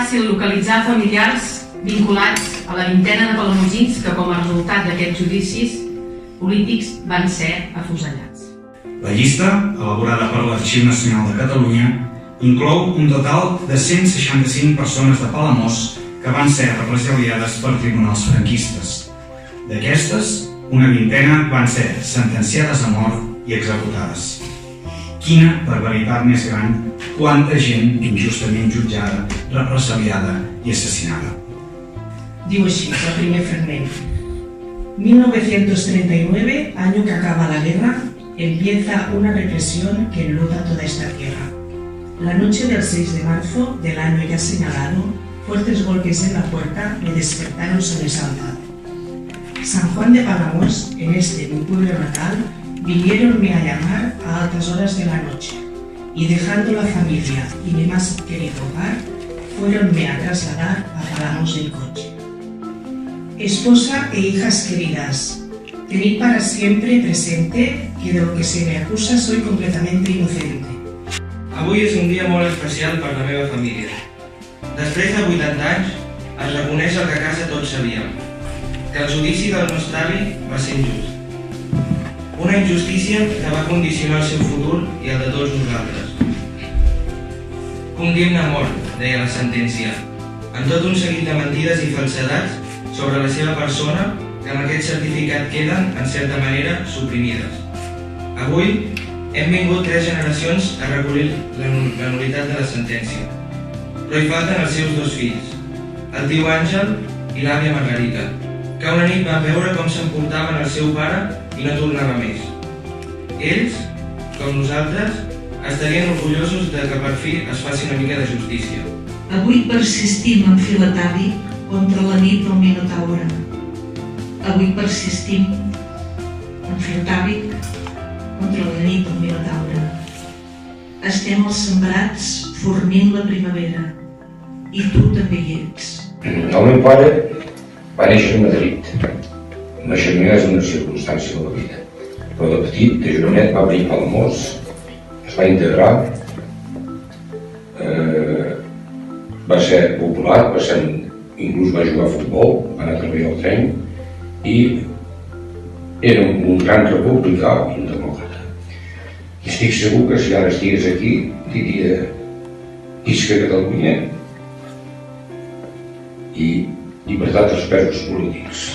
fàcil localitzar familiars vinculats a la vintena de palamosins que, com a resultat d'aquests judicis polítics, van ser afusellats. La llista, elaborada per l'Arxiu Nacional de Catalunya, inclou un total de 165 persones de Palamós que van ser represaliades per tribunals franquistes. D'aquestes, una vintena van ser sentenciades a mort i executades. Quina barbaritat més gran, quanta gent injustament jutjada, represaliada i assassinada. Diu així, el primer fragment. 1939, año que acaba la guerra, empieza una represión que enluta toda esta tierra. La noche del 6 de marzo del año ya señalado, fuertes golpes en la puerta me despertaron sobresaltado. San Juan de Palamós, en mi pueblo natal, vinieronme a llamar a altas horas de la noche, y dejando la familia y mi más querido hogar, fuéronme a trasladar a Palamós en coche. Esposa e hijas queridas, tenid para siempre presente que de lo que se me acusa soy completamente inocente. Avui és un dia molt especial per la meva família. Després de 80 anys, es reconeix el que a casa tots sabíem, que el judici del nostre avi va ser injust. Una injustícia que va condicionar el seu futur i el de tots nosaltres. Condemna a mort, deia la sentència, amb tot un seguit de mentides i falsedats sobre la seva persona que amb aquest certificat queden, en certa manera, suprimides. Avui hem vingut 3 generacions a recollir la nul·litat de la sentència, però hi falten els seus 2 fills, el tio Àngel i l'àvia Margarita, que una nit van veure com s'emportaven el seu pare i no tornava més. Ells, com nosaltres, estarien orgullosos de que per fi es faci una mica de justícia. Avui persistim en fer l'atavi contra la nit del Minotaure. Avui persistim en fer l'atavi contra la nit del Minotaure. Estem als sembrats fornint la primavera i tu també hi ets. El meu pare va néixer a Madrid. Naixement és una circumstància de la vida. Però de petit, de jovenet, va venir a Palamós, es va integrar, va ser popular, inclús va jugar a futbol, va anar a treballar al tren i era un gran republicà i un demòcrata. I estic segur que si ara estigués aquí diria visca Catalunya i llibertat dels presos polítics.